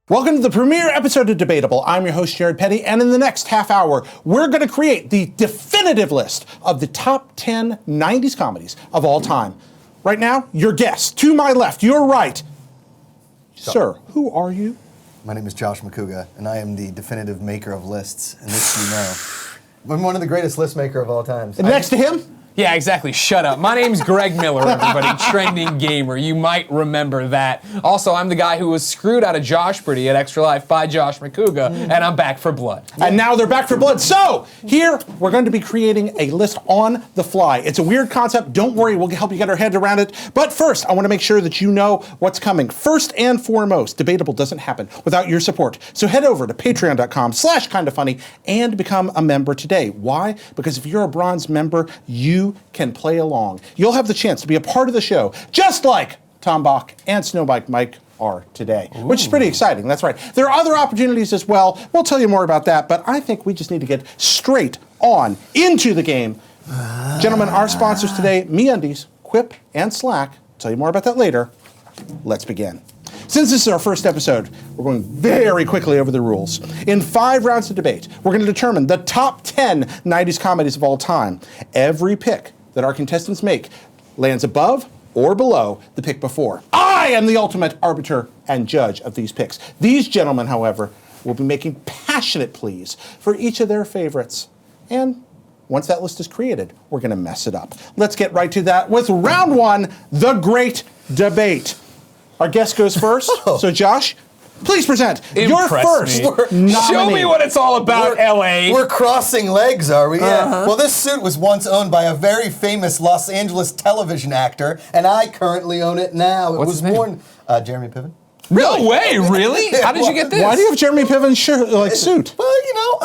Welcome to the premiere episode of Debatable. I'm your host, Jared Petty, and in the next half hour, we're going to create the definitive list of the top 10 90s comedies of all time. Right now, your guest, to my left, your right. Sir, who are you? My name is Josh Macuga, and I am the definitive maker of lists, and this you know. I'm one of the greatest list maker of all time. And next to him? Yeah, exactly. Shut up. My name's Greg Miller, everybody. Trending gamer. You might remember that. Also, I'm the guy who was screwed out of Josh Pretty at Extra Life by Josh Macuga, and I'm back for blood. And now they're back for blood. So, here, we're going to be creating a list on the fly. It's a weird concept. Don't worry, we'll help you get our head around it. But first, I want to make sure that you know what's coming. First and foremost, Debatable doesn't happen without your support. So head over to patreon.com/kindafunny and become a member today. Why? Because if you're a bronze member, you can play along. You'll have the chance to be a part of the show, just like Tom Bach and Snowbike Mike are today, which is pretty exciting. That's right. There are other opportunities as well. We'll tell you more about that, but I think we just need to get straight on into the game. Gentlemen, our sponsors today, MeUndies, Quip, and Slack. Tell you more about that later. Let's begin. Since this is our first episode, we're going very quickly over the rules. In 5 rounds of debate, we're going to determine the top 10 90s comedies of all time. Every pick that our contestants make lands above or below the pick before. I am the ultimate arbiter and judge of these picks. These gentlemen, however, will be making passionate pleas for each of their favorites. And once that list is created, we're going to mess it up. Let's get right to that with round 1, the great debate. Our guest goes first. So Josh, please present your first nominee. Show me what it's all about, LA. We're crossing legs, are we? Yeah. Well, this suit was once owned by a very famous Los Angeles television actor, and I currently own it now. It What's was his name? worn Jeremy Piven. No way, really? How did you get this? Why do you have Jeremy Piven's suit? Well, you know,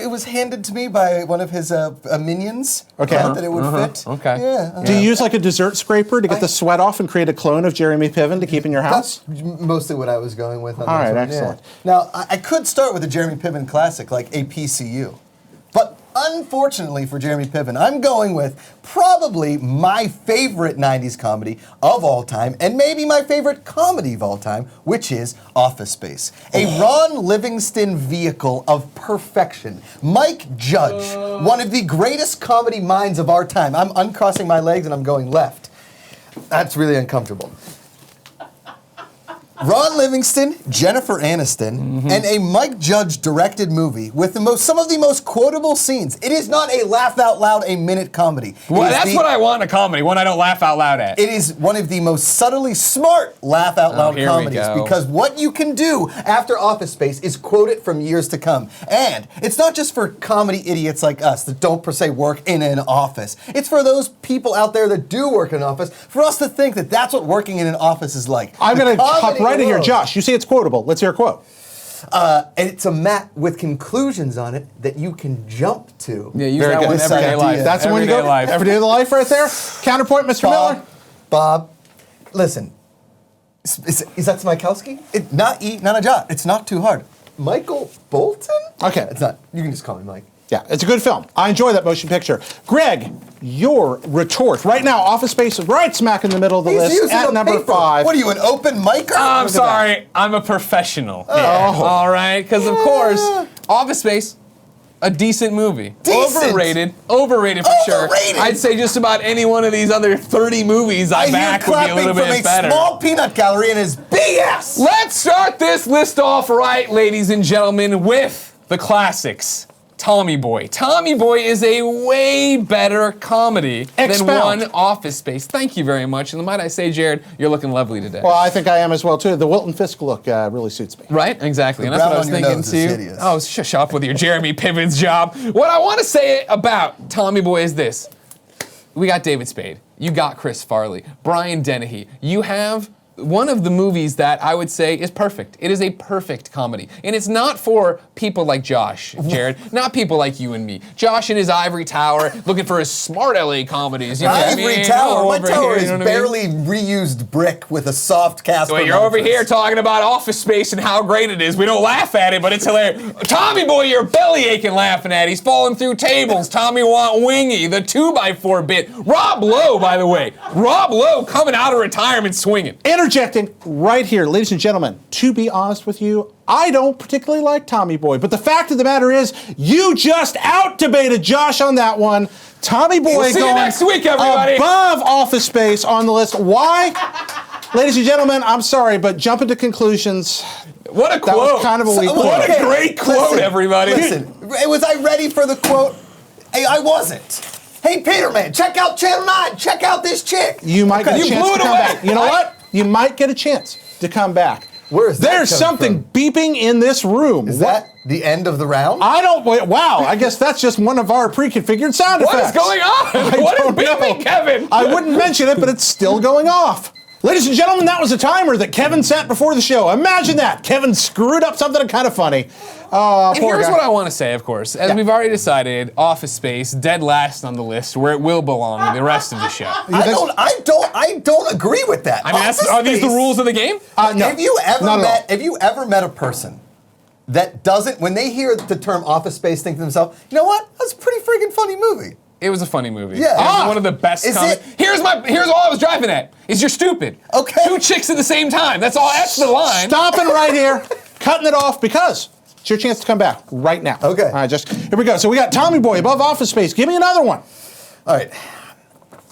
it was handed to me by one of his minions. Okay. That it would fit. Okay. Yeah. Do you use like a dessert scraper to get the sweat off and create a clone of Jeremy Piven to keep in your house? That's mostly what I was going with. On All this right, one. excellent. Yeah. Now, I could start with a Jeremy Piven classic like APCU. But unfortunately for Jeremy Piven, I'm going with probably my favorite 90s comedy of all time, and maybe my favorite comedy of all time, which is Office Space. A Ron Livingston vehicle of perfection. Mike Judge, one of the greatest comedy minds of our time. I'm uncrossing my legs and I'm going left. That's really uncomfortable. Ron Livingston, Jennifer Aniston, and a Mike Judge directed movie with some of the most quotable scenes. It is not a laugh out loud a minute comedy. Well, that's what I want in a comedy, one I don't laugh out loud at. It is one of the most subtly smart laugh out loud comedies because what you can do after Office Space is quote it from years to come. And it's not just for comedy idiots like us that don't per se work in an office. It's for those people out there that do work in an office, for us to think that that's what working in an office is like. I'm going to hop right in here. Josh, you say it's quotable. Let's hear a quote. It's a map with conclusions on it that you can jump to. Yeah, use that one everyday life. That's the one you go. Everyday of the life right there. Counterpoint, Mr. Miller. Bob, listen. Is that Smikowski? Not a jot. It's not too hard. Michael Bolton? Okay. It's not. You can just call me Mike. Yeah, it's a good film. I enjoy that motion picture. Greg, your retort. Right now, Office Space is right smack in the middle of the list at number 5. What are you, an open micer? I'm sorry, I'm a professional. Yeah. All right, because of course, Office Space, a decent movie. Decent. Overrated for sure. I'd say just about any one of these other 30 movies I back would be a little bit better. A small peanut gallery and his big ass. Let's start this list off right, ladies and gentlemen, with the classics. Tommy Boy. Tommy Boy is a way better comedy than one Office Space. Thank you very much. And might I say, Jared, you're looking lovely today. Well, I think I am as well, too. The Wilton Fisk look really suits me. Right? Exactly. And that's what I was thinking, too. Oh, shush up with your Jeremy Piven's job. What I want to say about Tommy Boy is this. We got David Spade. You got Chris Farley. Brian Dennehy. You have one of the movies that I would say is perfect. It is a perfect comedy. And it's not for people like Josh, Jared, not people like you and me. Josh in his ivory tower looking for his smart LA comedies. You know ivory tower? What tower is barely reused brick with a soft cast? Well, you're over here talking about Office Space and how great it is. We don't laugh at it, but it's hilarious. Tommy Boy, you're belly aching laughing at. He's falling through tables. Tommy Want Wingy, the 2x4 bit. Rob Lowe, by the way. Rob Lowe coming out of retirement swinging. interjecting right here, ladies and gentlemen, to be honest with you, I don't particularly like Tommy Boy, but the fact of the matter is, you just out-debated Josh on that one. Tommy Boy we'll see going you next week, everybody. above Office Space on the list. Why? Ladies and gentlemen, I'm sorry, but jumping to conclusions. What a quote. That was kind of a weak quote. What a great quote, everybody. Listen, was I ready for the quote? Hey, I wasn't. Hey, Peterman, check out Channel 9. Check out this chick. You might get a You chance blew to it come away. back. You know what? You might get a chance to come back. Where is that There's coming something beeping in this room. Is that the end of the round? I don't. Wow. I guess that's just one of our pre-configured sound What effects. is going on? What is beeping, Kevin? I wouldn't mention it, but it's still going off. Ladies and gentlemen, that was a timer that Kevin set before the show. Imagine that. Kevin screwed up something kind of funny. And Poor here's guy. what I want to say, of course. As we've already decided, Office Space, dead last on the list, where it will belong in the rest of the show. I don't agree with that. I mean, are these the rules of the game? No. Have you ever Not at all. have you ever met a person that doesn't, when they hear the term Office Space, think to themselves, you know what? That's a pretty freaking funny movie. It was a funny movie. Yeah. It was one of the best Is comedies. it? Here's all I was driving at. Is you're stupid. Okay. 2 chicks at the same time. That's all. That's the line. Stopping right here, cutting it off because it's your chance to come back right now. Okay. All right, here we go. So we got Tommy Boy above Office Space. Give me another one. All right.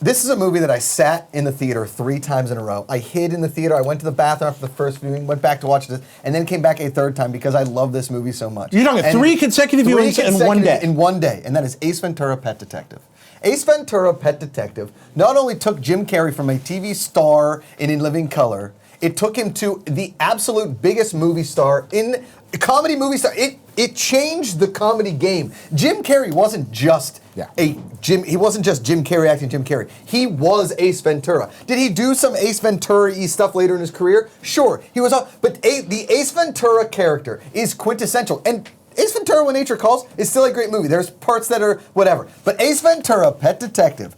This is a movie that I sat in the theater 3 times in a row. I hid in the theater. I went to the bathroom after the first viewing, went back to watch this, and then came back a 3rd time because I love this movie so much. You're talking And 3 consecutive viewings in one day. In one day, and that is Ace Ventura: Pet Detective. Ace Ventura: Pet Detective not only took Jim Carrey from a TV star in Living Color, it took him to the absolute biggest movie star in comedy movie star. It changed the comedy game. Jim Carrey wasn't just he wasn't just Jim Carrey acting Jim Carrey. He was Ace Ventura. Did he do some Ace Ventura-y stuff later in his career? Sure. He was but the Ace Ventura character is quintessential. And Ace Ventura: When Nature Calls is still a great movie. There's parts that are whatever. But Ace Ventura: Pet Detective,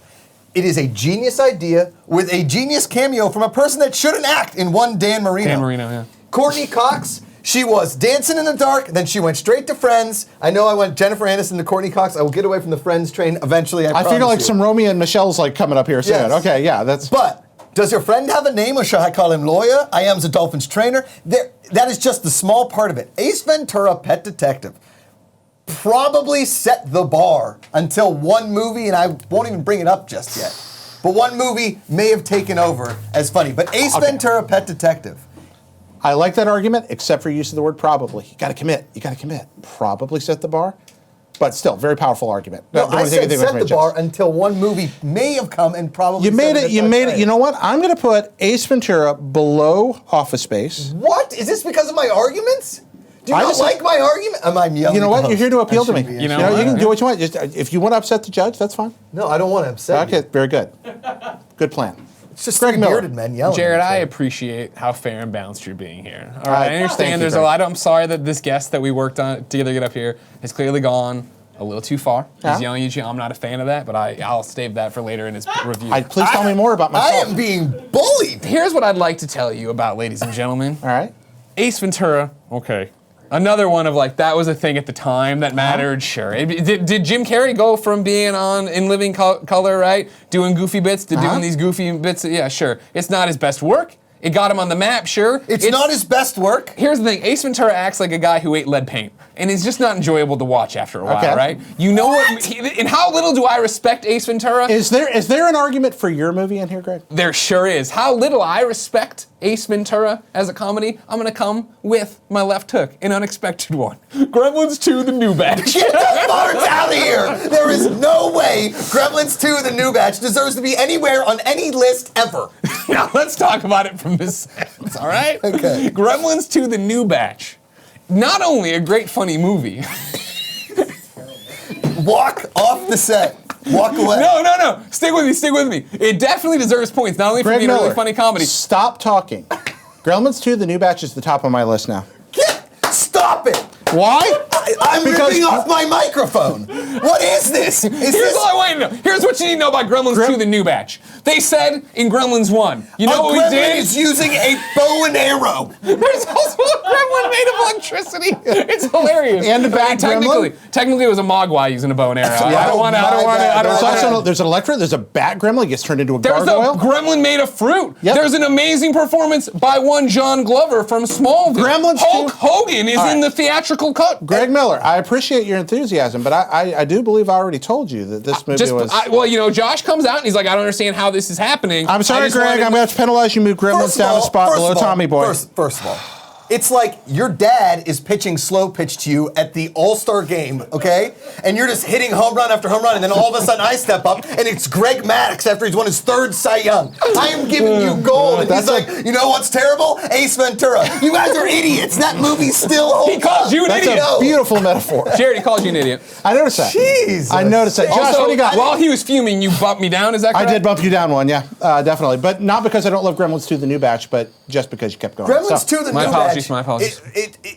it is a genius idea with a genius cameo from a person that shouldn't act in one Dan Marino. Dan Marino, yeah. Courtney Cox, she was Dancing in the Dark, then she went straight to Friends. I know I went Jennifer Aniston to Courtney Cox. I will get away from the Friends train eventually, I figure like you. some Romeo and Michelle's like coming up here soon. Yes. Okay, yeah, that's. But does your friend have a name, or shall I call him lawyer? I am the Dolphins trainer. That is just the small part of it. Ace Ventura: Pet Detective probably set the bar until one movie, and I won't even bring it up just yet. But one movie may have taken over as funny. But Ace Ventura: Pet Detective. I like that argument, except for use of the word probably. You got to commit. You got to commit. Probably set the bar, but still, very powerful argument. No, Don't I wanna take said anything away set from the it, Jess. bar until one movie may have come and probably You made set it. You made it. You know what? I'm going to put Ace Ventura below Office Space. What? Is this because of my arguments? Do you I not just- like my argument? Am I yelling? You know at what? the You're here to host? appeal I to me. shouldn't be. You know You what? can do what you want. Just if you want to upset the judge, that's fine. No, I don't want to upset you. Okay, very good. Good plan. It's just Greg 3 Miller. bearded men yelling. Jared, at I each other. appreciate how fair and balanced you're being here. All right, I Thank understand you, there's Greg. a lot. I'm sorry that this guest that we worked on together to get up here has clearly gone a little too far. Yeah. He's yelling at you. I'm not a fan of that, but I'll save that for later in his review. Please tell me more about I myself. am being bullied. Here's what I'd like to tell you about, ladies and gentlemen. All right. Ace Ventura, okay. Another one of like, that was a thing at the time that mattered, sure. Did Jim Carrey go from being on In Living Color, right? Doing goofy bits to doing these goofy bits? Yeah, sure. It's not his best work. It got him on the map, sure. It's not his best work. Here's the thing, Ace Ventura acts like a guy who ate lead paint, and it's just not enjoyable to watch after a while, Okay. right? You know what? And how little do I respect Ace Ventura? Is there an argument for your movie in here, Greg? There sure is. How little I respect Ace Ventura as a comedy, I'm gonna come with my left hook, an unexpected one. Gremlins 2, the new batch. Get the farts out of here! There is no way Gremlins 2, the new batch, deserves to be anywhere on any list ever. Now let's talk about it from this sense, all right? Okay. Gremlins 2, the new batch. Not only a great funny movie. Walk off the set. Walk away. No. Stick with me. It definitely deserves points, not only for Greg being a Miller, really funny comedy. Stop talking. Gremlins 2, the new batch is the top of my list now. Stop it! Why? I'm ripping off my microphone. What is this? Here's all I want to know. Here's what you need to know about Gremlins 2, the new batch. They said in Gremlins 1, you know what we did? Gremlin is using a bow and arrow. There's also a gremlin made of electricity. It's hilarious. And a bat gremlin? Technically, it was a mogwai using a bow and arrow. I don't want to. There's an electric. There's a bat gremlin. It gets turned into a There's gargoyle. a gremlin made of fruit. Yep. There's an amazing performance by one John Glover from Smallville. Gremlins Hulk Hogan is in the theatrical cut. Greg Miller, I appreciate your enthusiasm, but I do believe I already told you that this movie was. Well, you know, Josh comes out and he's like, I don't understand how this is happening. I'm sorry, Greg. I'm going to have to penalize you. Move Gremlins down a spot below Tommy Boy. First of all, it's like your dad is pitching slow pitch to you at the All-Star game, okay? And you're just hitting home run after home run, and then all of a sudden I step up, and it's Greg Maddux after he's won his 3rd Cy Young. I am giving you gold, and he's like, you know what's terrible? Ace Ventura. You guys are idiots. That movie still holds He calls you an idiot. That's a beautiful metaphor. Jared, he called you an idiot. I noticed that. Jesus. I noticed that. Josh, Also, what do you got? While he was fuming, you bumped me down, is that correct? I did bump you down one, yeah, definitely. But not because I don't love Gremlins 2, the new batch, but just because you kept going. Gremlins 2, the new batch. My apologies.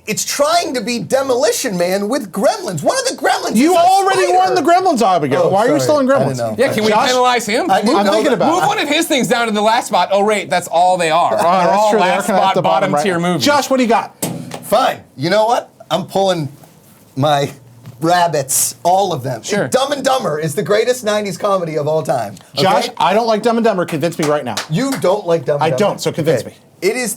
It's trying to be Demolition Man with Gremlins. One of the Gremlins You is a already spider. won the Gremlins obligation. Why are you still in I Gremlins? didn't know. Yeah, can we Josh? penalize him? I didn't I'm know thinking that. about Move it. one of his things down to the last spot. Oh, right, that's all they are. They're That's all true. They are last kinda at spot, the bottom right. tier movies. Josh, what do you got? Fine. You know what? I'm pulling my rabbits, all of them. Sure. Dumb and Dumber is the greatest 90s comedy of all time. Okay? Josh, I don't like Dumb and Dumber. Convince me right now. You don't like Dumb and I Dumber? don't, so convince me. It is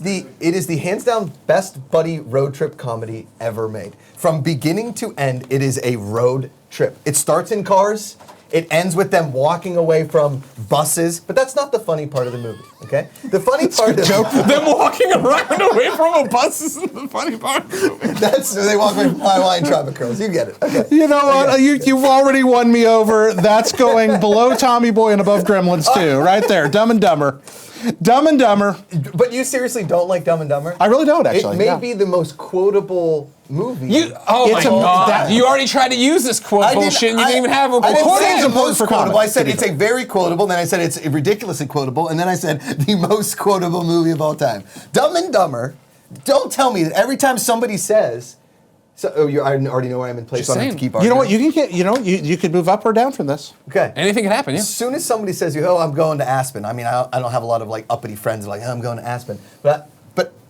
the hands down best buddy road trip comedy ever made. From beginning to end, it is a road trip. It starts in cars. It ends with them walking away from buses, but that's not the funny part of the movie, okay? The funny part is Them walking around away from a bus isn't the funny part. they walk away from Hawaiian Traffic Girls. You get it. Okay. You know what? You've already won me over. That's going below Tommy Boy and above Gremlins 2. Right there. Dumb and Dumber. Dumb and Dumber. But you seriously don't like Dumb and Dumber? I really don't, actually. It may be the most quotable movie. Oh my It's a- God. that- you already tried to use this quote bullshit and you didn't even have a I didn't quote. say is the important most for quotable. comedy. I said it's a very quotable, then I said it's ridiculously quotable, and then I said the most quotable movie of all time. Dumb and Dumber, don't tell me that every time somebody says, I already know where I'm in place, so I don't have to keep You arguing. know what? You can get. You could move up or down from this. Okay. Anything can happen, yeah. As soon as somebody says, "Oh, I'm going to Aspen," I mean, I don't have a lot of like uppity friends like, "Oh, I'm going to Aspen," but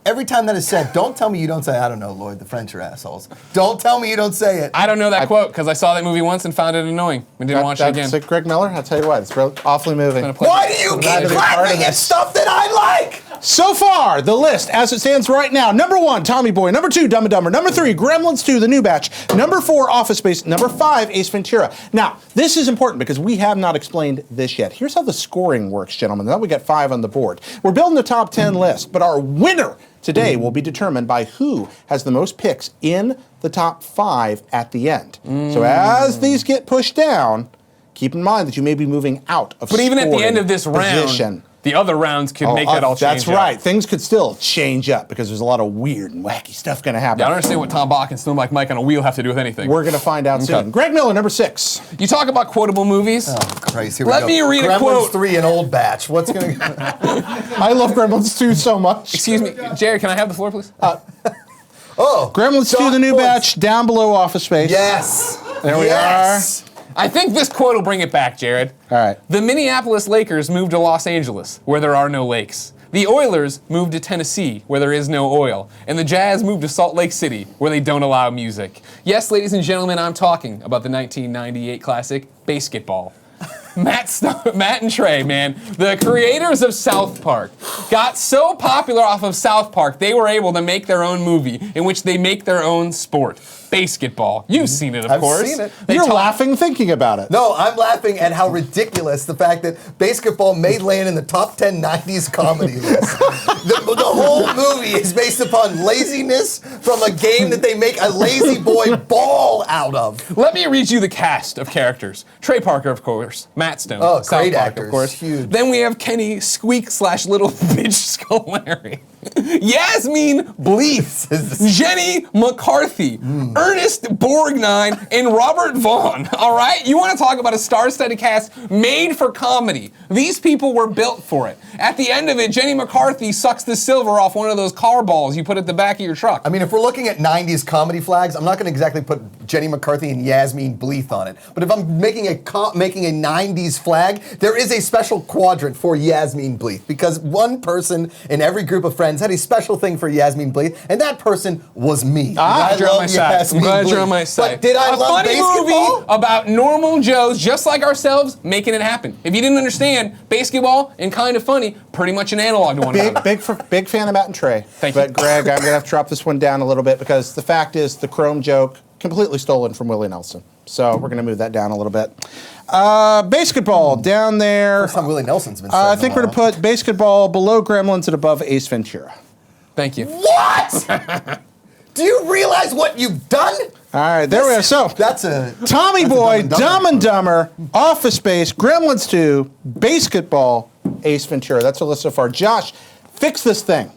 every time that is said, don't tell me you don't say, "I don't know, Lloyd, the French are assholes." Don't tell me you don't say it. I don't know that quote because I saw that movie once and found it annoying and didn't watch it again. That's Greg Miller. I'll tell you what. It's real awfully moving. Why do you Glad to keep be part of clapping at this. stuff that I like? So far, the list as it stands right now: number 1, Tommy Boy; number 2, Dumb and Dumber; number 3, Gremlins 2, the new batch; number 4, Office Space; number 5, Ace Ventura. Now, this is important because we have not explained this yet. Here's how the scoring works, gentlemen. Now we got 5 on the board. We're building the top 10 list, but our winner today will be determined by who has the most picks in the top 5 at the end. So as these get pushed down, keep in mind that you may be moving out of But even at the scoring end of this round, position. the other rounds could make that all change. That's right. Things could still change up because there's a lot of weird and wacky stuff going to happen. I don't understand what Tom Bach and Snow Mike on a wheel have to do with anything. We're going to find out soon. Greg Miller, number 6. You talk about quotable movies. Oh, Christ, here we Let go. me read a Gremlins quote. 3, an old batch. What's going to... I love Gremlins 2 so much. Excuse me, Jared, can I have the floor, please? Gremlins 2, the new points. batch, down below Office Space. Yes. There we yes. I think this quote will bring it back, Jared. All right. The Minneapolis Lakers moved to Los Angeles, where there are no lakes. The Oilers moved to Tennessee, where there is no oil. And the Jazz moved to Salt Lake City, where they don't allow music. Yes, ladies and gentlemen, I'm talking about the 1998 classic, Basketball. Matt and Trey, man, the creators of South Park, got so popular off of South Park, they were able to make their own movie in which they make their own sport. Basketball. You've seen it, of course. I've seen it. You're laughing thinking about it. No, I'm laughing at how ridiculous the fact that Basketball may land in the top 10 90s comedy list. The whole movie is based upon laziness from a game that they make a lazy boy ball out of. Let me read you the cast of characters. Trey Parker, of course. Matt Stone. Oh, South great Park, actors. of course. Huge. Then we have Kenny Squeak / Little Bitch Scolari. Yasmine Bleeth, Jenny McCarthy, Ernest Borgnine, and Robert Vaughn. All right? You want to talk about a star-studded cast made for comedy. These people were built for it. At the end of it, Jenny McCarthy sucks the silver off one of those car balls you put at the back of your truck. I mean, if we're looking at 90s comedy flags, I'm not going to exactly put Jenny McCarthy and Yasmine Bleeth on it. But if I'm making a 90s flag, there is a special quadrant for Yasmine Bleeth because one person in every group of friends had a special thing for Yasmine Bleeth, and that person was me. I'm glad you're on my side. But did I love funny basketball? Movie about normal Joes just like ourselves making it happen. If you didn't understand, basketball and Kind of Funny, pretty much an analog to one another. Big fan of Matt and Trey. Thank you. But Greg, I'm gonna have to drop this one down a little bit because the fact is the Chrome joke completely stolen from Willie Nelson. So we're gonna move that down a little bit. Basketball down there. First time Willie Nelson's been I think we're gonna put basketball below Gremlins and above Ace Ventura. Thank you. What? Do you realize what you've done? All right, there we go. So that's a Tommy Boy, Dumb and Dumber, Office Space, Gremlins 2, Basketball, Ace Ventura. That's a list so far. Josh, fix this thing.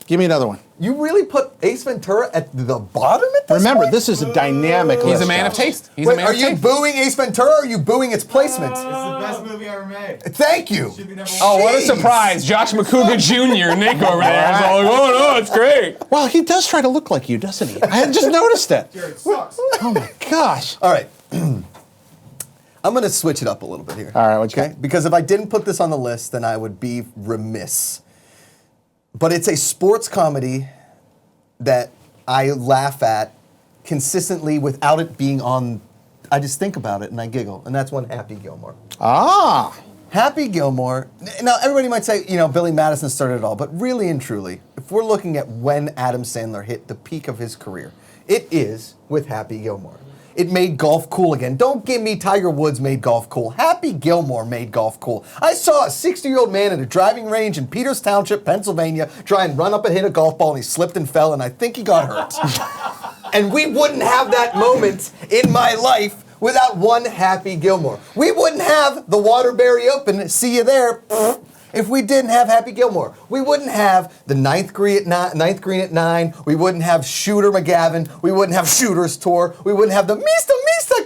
Give me another one. You really put Ace Ventura at the bottom at this Remember, point? this is a dynamic list. He's a man of Josh. taste. He's Wait, a man are of you taste. booing Ace Ventura or are you booing its placement? It's the best movie ever made. Thank you. Should be number one. Oh, what a Jeez. surprise. Josh Macuga Jr., Nick over there. Is all like, oh no, it's great. Well, he does try to look like you, doesn't he? I had just noticed it. Jared sucks. Oh my gosh. All right. I'm going to switch it up a little bit here. All right, what you got? Because if I didn't put this on the list, then I would be remiss. But it's a sports comedy that I laugh at consistently without it being on. I just think about it and I giggle, and that's one Happy Gilmore. Ah. Happy Gilmore. Now, everybody might say, Billy Madison started it all, but really and truly, if we're looking at when Adam Sandler hit the peak of his career, it is with Happy Gilmore. It made golf cool again. Don't give me Tiger Woods made golf cool. Happy Gilmore made golf cool. I saw a 60-year-old man at a driving range in Peters Township, Pennsylvania, try and run up and hit a golf ball, and he slipped and fell, and I think he got hurt. And we wouldn't have that moment in my life without one Happy Gilmore. We wouldn't have the Waterbury Open, see you there, if we didn't have Happy Gilmore. We wouldn't have the ninth green at 9. We wouldn't have Shooter McGavin. We wouldn't have Shooter's Tour. We wouldn't have the Mista,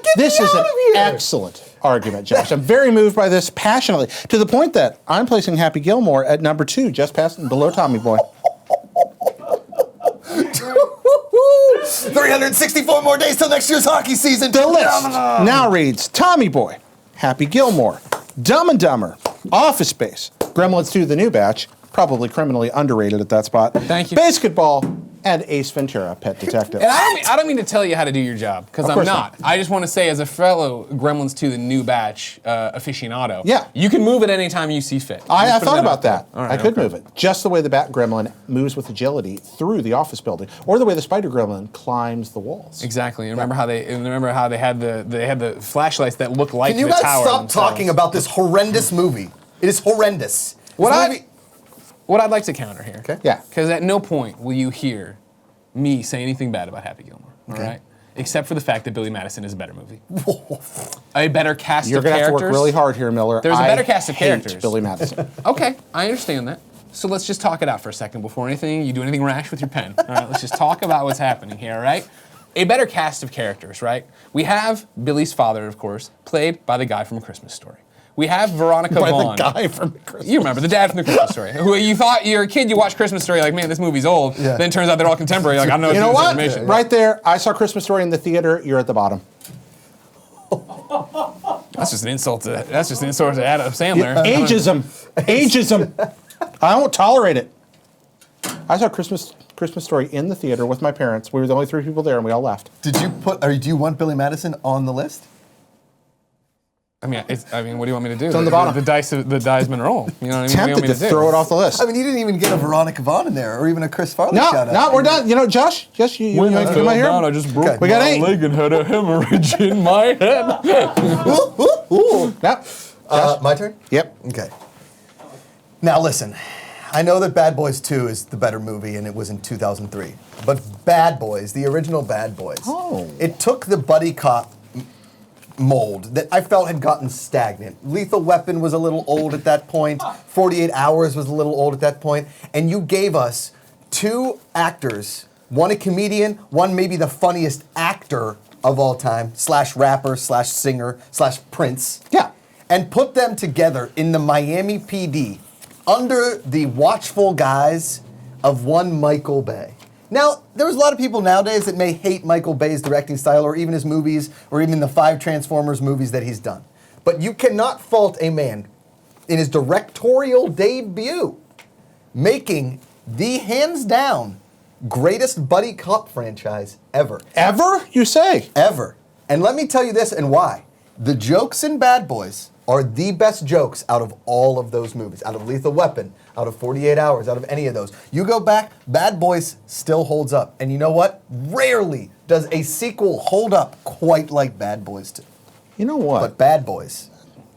get This me is out an of here. excellent argument, Josh. I'm very moved by this passionately, to the point that I'm placing Happy Gilmore at number 2, just past below Tommy Boy. 364 more days till next year's hockey season. The list now reads Tommy Boy, Happy Gilmore, Dumb and Dumber, Office Space, Gremlins 2, the new batch, probably criminally underrated at that spot. Thank you. Basketball, and Ace Ventura, Pet Detective. And I don't mean to tell you how to do your job, because I'm course not. I just want to say, as a fellow Gremlins 2, the new batch aficionado, Yeah. you can move it anytime you see fit. I Just put thought it about out there. that. All right, I could okay. move it. Just the way the Bat Gremlin moves with agility through the office building, or the way the Spider Gremlin climbs the walls. Exactly. And remember how they had the flashlights that looked like Can you the guys tower stop themselves. talking about this horrendous movie? It is horrendous. What I'd like to counter here. Okay. Yeah. Because at no point will you hear me say anything bad about Happy Gilmore. All right. Except for the fact that Billy Madison is a better movie. A better cast You're of going to have characters. to work really hard here, Miller. There's a better cast of hate characters. Billy Madison. Okay, I understand that. So let's just talk it out for a second before you do anything rash with your pen. All right, let's just talk about what's happening here, all right? A better cast of characters, right? We have Billy's father, of course, played by the guy from A Christmas Story. We have Veronica Vaughn. The guy from Christmas. You remember, the dad from The Christmas Story. Who you thought, you're a kid, you watch Christmas Story, like, man, this movie's old. Yeah. Then it turns out they're all contemporary. Like, I don't know You know this what? information. Right there, I saw Christmas Story in the theater. You're at the bottom. That's just an insult to Adam Sandler. Ageism. I won't tolerate it. I saw Christmas Story in the theater with my parents. We were the only 3 people there, and we all left. Do you want Billy Madison on the list? I mean, what do you want me to do? on the bottom. The dice been rolled. You know what I mean? What do you want Tempted me to do? throw it off the list. I mean, you didn't even get a Veronica Vaughn in there, or even a Chris Farley shout out. No, we're done. You know, Josh, yes, you When I come fell out here. down, I just broke We got my 8. leg and had a hemorrhage in my head. Yep. My turn? Yep. Okay. Now listen, I know that Bad Boys 2 is the better movie and it was in 2003. But Bad Boys, the original Bad Boys, it took the buddy cop mold that I felt had gotten stagnant. Lethal Weapon was a little old at that point. 48 Hours was a little old at that point. And you gave us two actors, one a comedian, one maybe the funniest actor of all time, / rapper, / singer, / Prince. Yeah. And put them together in the Miami PD under the watchful guise of one Michael Bay. Now, there's a lot of people nowadays that may hate Michael Bay's directing style or even his movies or even the 5 Transformers movies that he's done. But you cannot fault a man in his directorial debut making the hands down greatest buddy cop franchise ever. Ever, you say? Ever. And let me tell you this and why. The jokes in Bad Boys are the best jokes out of all of those movies, out of Lethal Weapon, out of 48 Hours, out of any of those. You go back, Bad Boys still holds up. And you know what? Rarely does a sequel hold up quite like Bad Boys 2. You know what? But Bad Boys.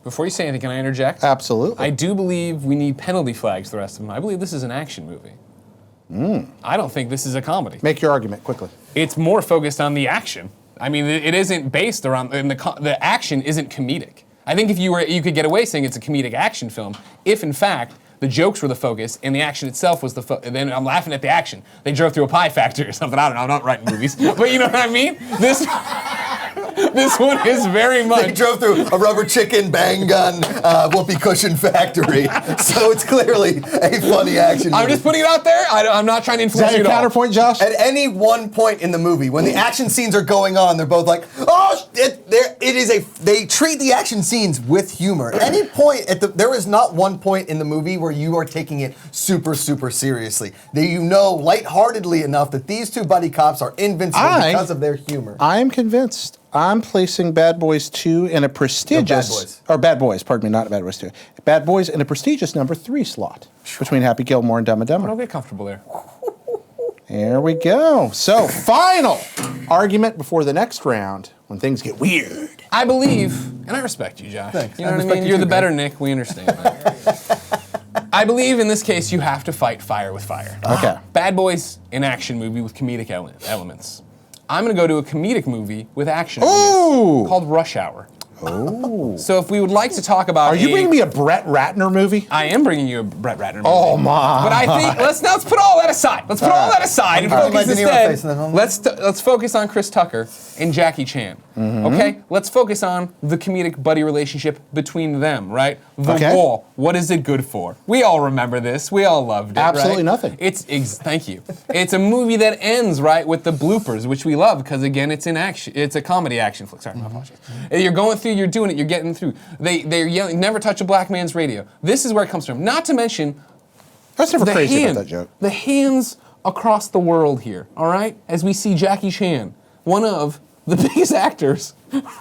Before you say anything, can I interject? Absolutely. I do believe we need penalty flags the rest of them. I believe this is an action movie. I don't think this is a comedy. Make your argument quickly. It's more focused on the action. I mean, it isn't based around, the action isn't comedic. I think if you could get away saying it's a comedic action film, if in fact the jokes were the focus and the action itself was the focus. Then I'm laughing at the action. They drove through a pie factory or something. I don't know. I'm not writing movies, but you know what I mean. This one is very much. They drove through a rubber chicken, bang gun, whoopee cushion factory. So it's clearly a funny action movie. I'm just putting it out there. I'm not trying to influence Is that you your at all. counterpoint, Josh? At any one point in the movie, when the action scenes are going on, they're both like, "Oh, they treat the action scenes with humor." At any point, there is not one point in the movie where you are taking it super, super seriously. You know, lightheartedly enough that these two buddy cops are invincible because of their humor. I am convinced. I'm placing Bad Boys 2 in a prestigious... Bad Boys, pardon me, not Bad Boys 2. Bad Boys in a prestigious number 3 slot between Happy Gilmore and Dumb and Dumber. Don't get comfortable there. There we go. So, final argument before the next round when things get weird. I believe, and I respect you, Josh. Thanks. You know I what I respect mean? you You're too, the better man. Nick. We understand that. I believe in this case you have to fight fire with fire. Okay. Bad Boys, an action movie with comedic elements. I'm going to go to a comedic movie with action elements called Rush Hour. Oh. So if we would like to talk about Are you bringing me a Brett Ratner movie? I am bringing you a Brett Ratner movie. Oh, my. But I think, let's put all that aside. Let's put all that aside and focus instead. Let's focus on Chris Tucker and Jackie Chan. Okay? Let's focus on the comedic buddy relationship between them, right? The wall. What is it good for? We all remember this. We all loved it, Absolutely right? nothing. Thank you. It's a movie that ends, right, with the bloopers, which we love because, again, it's in action. It's a comedy action flick. Sorry, my apologies. You're going through, you're doing it, you're getting through. They're yelling, never touch a black man's radio. This is where it comes from. Not to mention I was never crazy about that joke. the hands across the world here, all right? As we see Jackie Chan, one of the biggest actors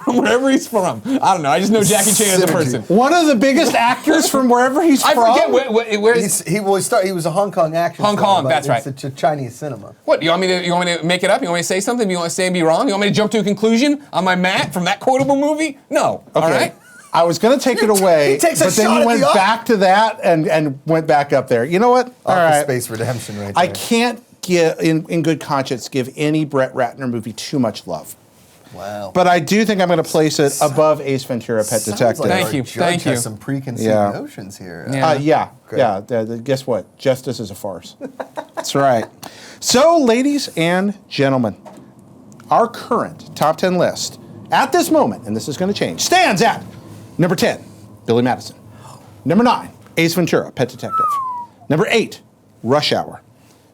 from wherever he's from. I don't know, I just know Jackie Chan as a person. One of the biggest actors from wherever he's I from? forget where He was a Hong Kong action Hong star, Kong, but that's right. It's a Chinese cinema. What, you want me to make it up? You want me to say something? You want to say and be wrong? You want me to jump to a conclusion on my mat from that quotable movie? No, all right? I was going to take it away, He takes a but then shot you at went the back to that and went back up there. You know what? All Office right. Space Redemption right I there. can't, in good conscience, give any Brett Ratner movie too much love. Wow. But I do think I'm going to place it above Ace Ventura: Pet Sounds Detective. like Thank our you, judge thank you. has some preconceived Yeah. notions here. Yeah. Guess what? Justice is a farce. That's right. So, ladies and gentlemen, our current top 10 list at this moment, and this is going to change, stands at number 10, Billy Madison. Number 9, Ace Ventura: Pet Detective. Number 8, Rush Hour.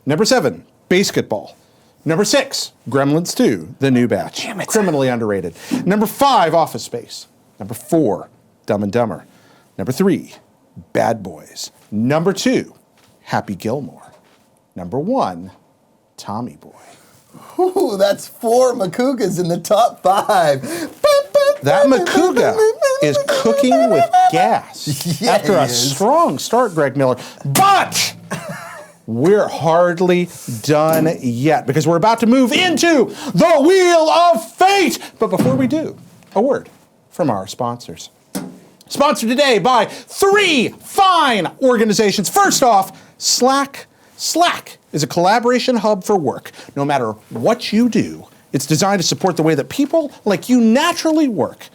Number 7, Basketball. Number 6, Gremlins 2, The New Batch. Damn it. Criminally underrated. Number 5, Office Space. Number 4, Dumb and Dumber. Number 3, Bad Boys. Number 2, Happy Gilmore. Number 1, Tommy Boy. Ooh, that's 4 Macugas in the top 5. That Macuga is cooking with gas Yeah, after he a is. strong start, Greg Miller. But we're hardly done yet because we're about to move into the Wheel of Fate. But before we do, a word from our sponsors. Sponsored today by 3 fine organizations. First off, Slack. Slack is a collaboration hub for work. No matter what you do, it's designed to support the way that people like you naturally work.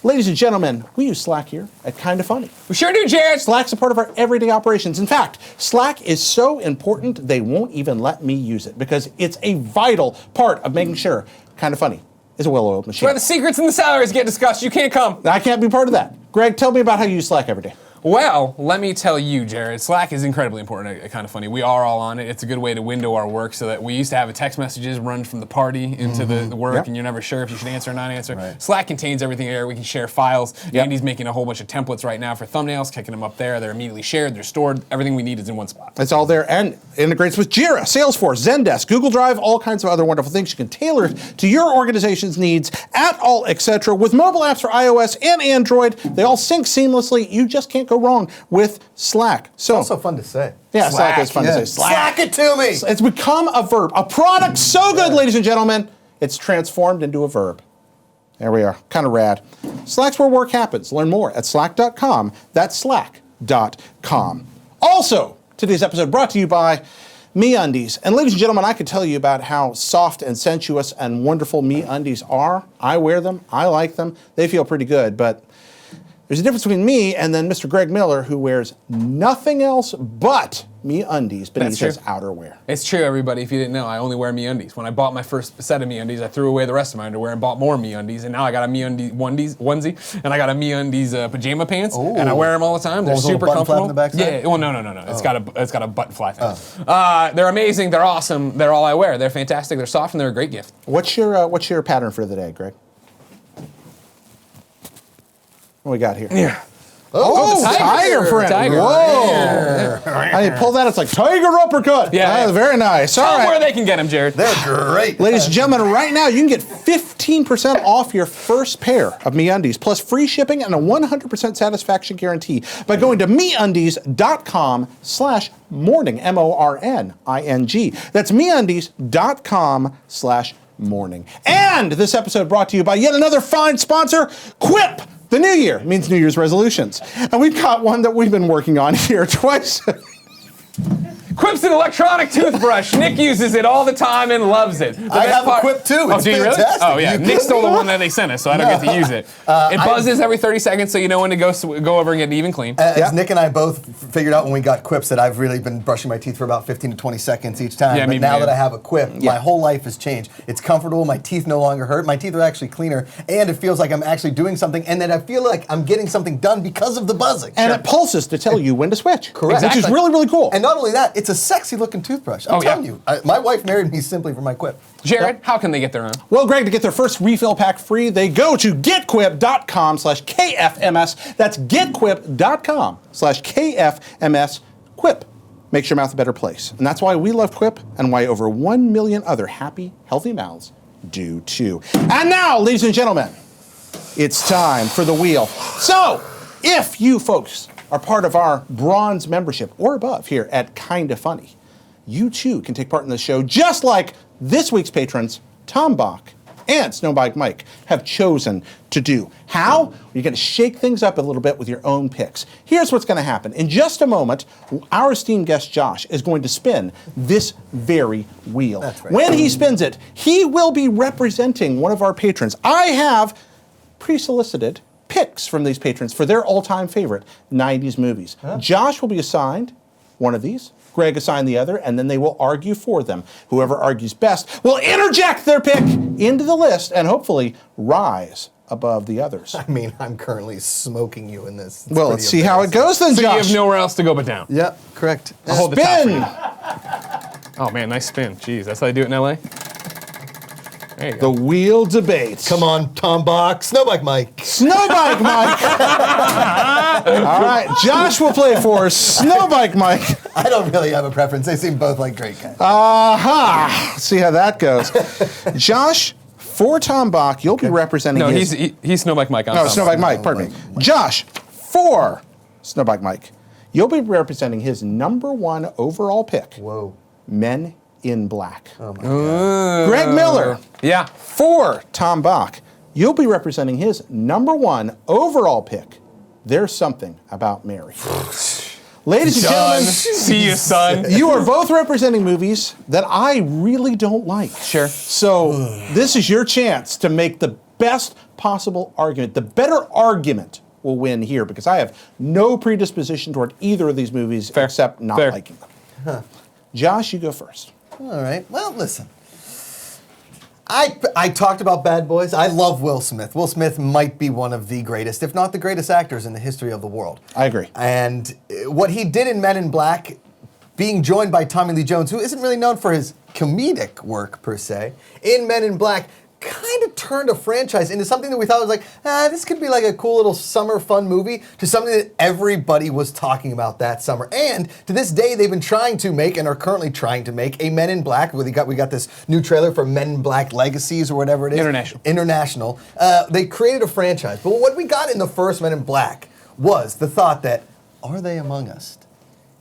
Ladies and gentlemen, we use Slack here at Kinda Funny. We sure do, Jared. Slack's a part of our everyday operations. In fact, Slack is so important they won't even let me use it because it's a vital part of making sure Kinda Funny is a well-oiled machine. Where the secrets and the salaries get discussed, you can't come. I can't be part of that. Greg, tell me about how you use Slack every day. Well, let me tell you, Jared, Slack is incredibly important at Kinda Funny. We are all on it. It's a good way to window our work so that we used to have a text messages run from the party into the work, and you're never sure if you should answer or not answer. Right. Slack contains everything there. We can share files. Andy's making a whole bunch of templates right now for thumbnails, kicking them up there. They're immediately shared. They're stored. Everything we need is in one spot. It's all there and integrates with Jira, Salesforce, Zendesk, Google Drive, all kinds of other wonderful things you can tailor to your organization's needs at all, etc. With mobile apps for iOS and Android, they all sync seamlessly. You just can't go wrong with Slack. So Also fun to say. yeah, Slack is fun to say. Slack it to me! It's become a verb, a product so good, ladies and gentlemen, it's transformed into a verb. There we are, kind of rad. Slack's where work happens. Learn more at slack.com. That's slack.com. Also, today's episode brought to you by MeUndies. And ladies and gentlemen, I could tell you about how soft and sensuous and wonderful MeUndies are. I wear them, I like them, they feel pretty good, but there's a difference between me and then Mr. Greg Miller, who wears nothing else but MeUndies beneath his outerwear. It's true, everybody. If you didn't know, I only wear MeUndies. When I bought my first set of MeUndies, I threw away the rest of my underwear and bought more MeUndies. And now I got a MeUndies onesie, and I got a MeUndies pajama pants, and I wear them all the time. They're Those little super button flap comfortable. in the backside? Yeah. Well, no. It's got a button flap. They're amazing. They're awesome. They're all I wear. They're fantastic. They're soft, and they're a great gift. What's your pattern for the day, Greg? What we got here? Yeah. Oh, tiger print. Tiger. Whoa. I pull that, it's like tiger uppercut. Yeah. Very nice. All Tell them right. where they can get them, Jared. They're great. Ladies and gentlemen, right now you can get 15% off your first pair of MeUndies, plus free shipping and a 100% satisfaction guarantee by going to MeUndies.com/morning, MORNING. That's MeUndies.com/morning. And this episode brought to you by yet another fine sponsor, Quip. The new year means New Year's resolutions. And we've got one that we've been working on here twice. Quip's an electronic toothbrush. Nick uses it all the time and loves it. I have a Quip too. It's do you really? fantastic. Oh yeah, You Nick kidding stole the me? one that they sent us, so I don't get to use it. It buzzes every 30 seconds, so you know when to go over and get it even clean. As Nick and I both figured out when we got Quips that I've really been brushing my teeth for about 15 to 20 seconds each time. Yeah, but me now too. that I have a Quip, my whole life has changed. It's comfortable, my teeth no longer hurt, my teeth are actually cleaner, and it feels like I'm actually doing something, and that I feel like I'm getting something done because of the buzzing. And it pulses to tell you when to switch. Correct. Which is really, really cool. And not only that, it's a sexy looking toothbrush. I'm telling you, my wife married me simply for my Quip. Jared, how can they get their own? Well, Greg, to get their first refill pack free, they go to getquip.com/KFMS. That's getquip.com/KFMS. Quip makes your mouth a better place. And that's why we love Quip and why over 1 million other happy, healthy mouths do too. And now, ladies and gentlemen, it's time for the wheel. So, if you folks are part of our bronze membership or above here at Kinda Funny, you too can take part in the show just like this week's patrons, Tom Bach and Snowbike Mike, have chosen to do. How? You're going to shake things up a little bit with your own picks. Here's what's going to happen. In just a moment, our esteemed guest Josh is going to spin this very wheel. That's right. When he spins it, he will be representing one of our patrons. I have pre-solicited picks from these patrons for their all-time favorite 90s movies. Josh will be assigned one of these, Greg assigned the other, and then they will argue for them. Whoever argues best will interject their pick into the list and hopefully rise above the others. I mean, I'm currently smoking you in this. It's Well, let's see how it goes then, So you Josh. have nowhere else to go but down. Yep, correct. I'll hold the top for Spin! you. Oh man, nice spin. Jeez, that's how they do it in LA? There you The go. wheel debates. Come on, Tom Bach, Snowbike Mike. Snowbike Mike! All right, Josh will play for Snowbike Mike. I don't really have a preference. They seem both like great guys. Aha! Let's see how that goes. Josh, for Tom Bach, you'll be representing No, his... he's Snowbike Mike. I'm No, Tom. Snowbike Mike, pardon me. Josh, for Snowbike Mike, you'll be representing his #1 overall pick, Whoa. Men in Black. Oh my God. Greg Miller, Yeah. for Tom Bach, you'll be representing his #1 overall pick, There's Something About Mary. Ladies and Done. gentlemen, See you, son. you are both representing movies that I really don't like. Sure. So this is your chance to make the best possible argument. The better argument will win here because I have no predisposition toward either of these movies except not liking them. Huh. Josh, you go first. All right. Well, listen. I talked about Bad Boys. I love Will Smith. Will Smith might be one of the greatest, if not the greatest actors in the history of the world. I agree. And what he did in Men in Black, being joined by Tommy Lee Jones, who isn't really known for his comedic work per se, in Men in Black, kind of turned a franchise into something that we thought was like, this could be like a cool little summer fun movie, to something that everybody was talking about that summer. And to this day, they've been trying to make and are currently trying to make a Men in Black. We got this new trailer for Men in Black Legacies or whatever it is. International. They created a franchise. But what we got in the first Men in Black was the thought that, are they among us?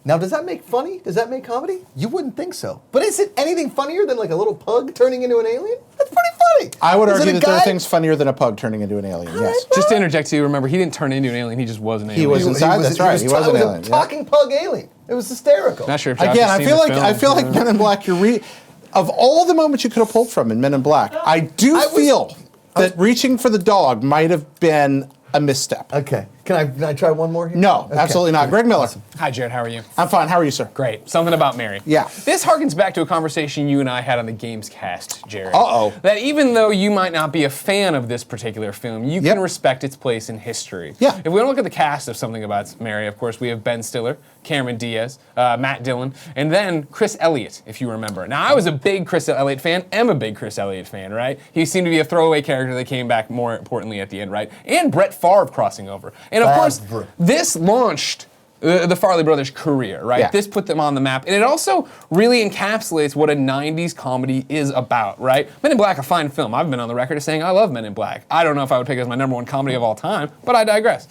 Now, does that make funny? Does that make comedy? You wouldn't think so. But is it anything funnier than like a little pug turning into an alien? That's pretty funny. I would argue that there are things funnier than a pug turning into an alien, yes. Just to interject to you, remember, he didn't turn into an alien, he just was an alien. He was inside, that's right. He was an alien. A talking pug alien. It was hysterical. Not sure if Josh Again, has I seen feel like Men in Black, of all the moments you could have pulled from in Men in Black, I feel that reaching for the dog might have been a misstep. Okay. Can I try one more here? No, absolutely not. Greg Miller. Awesome. Hi, Jared. How are you? I'm fine. How are you, sir? Great. Something about Mary. Yeah. This harkens back to a conversation you and I had on the Games Cast, Jared. Uh-oh. That even though you might not be a fan of this particular film, you can respect its place in history. Yeah. If we don't look at the cast of Something About Mary, of course, we have Ben Stiller, Cameron Diaz, Matt Dillon, and then Chris Elliott, if you remember. Now, I was a big Chris Elliott fan, am a big Chris Elliott fan, right? He seemed to be a throwaway character that came back more importantly at the end, right? And Brett Favre crossing over. And of course, this launched the Farley brothers' career, right? Yeah. This put them on the map. And it also really encapsulates what a 90s comedy is about, right? Men in Black, a fine film. I've been on the record as saying I love Men in Black. I don't know if I would pick it as my #1 comedy of all time, but I digress.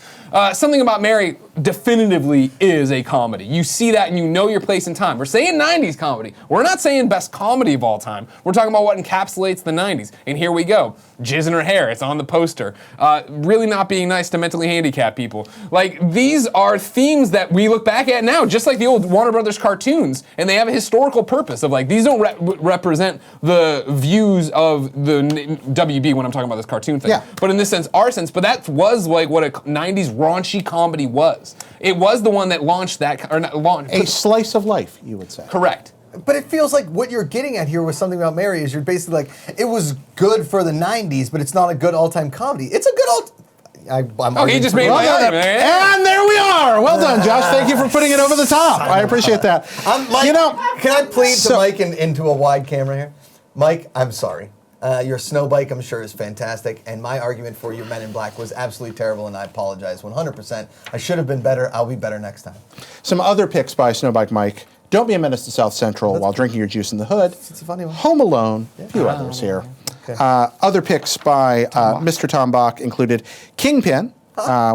Something About Mary definitively is a comedy. You see that and you know your place in time. We're saying 90s comedy. We're not saying best comedy of all time. We're talking about what encapsulates the 90s. And here we go. Jizz in her hair, it's on the poster. Really not being nice to mentally handicapped people. Like, these are themes that we look back at now, just like the old Warner Brothers cartoons, and they have a historical purpose of like, these don't represent the views of the WB when I'm talking about this cartoon thing. Yeah. But in this sense, our sense, but that was like what a 90s raunchy comedy was. It was the one that launched that, or not launched. A slice of life, you would say. Correct. But it feels like what you're getting at here with Something About Mary is you're basically like, it was good for the 90s, but it's not a good all-time comedy. It's a good Oh, he just made my argument. And there we are. Well done, Josh. Thank you for putting it over the top. I appreciate that. Mike, can I plead to Mike into a wide camera here? Mike, I'm sorry. Your snow bike, I'm sure, is fantastic, and my argument for your Men in Black was absolutely terrible, and I apologize 100%. I should have been better. I'll be better next time. Some other picks by Snowbike Mike. Don't Be a Menace to South Central while drinking your juice in the hood. It's a funny one. Home Alone. A few others here. Okay. Other picks by Mr. Tom Bach included Kingpin,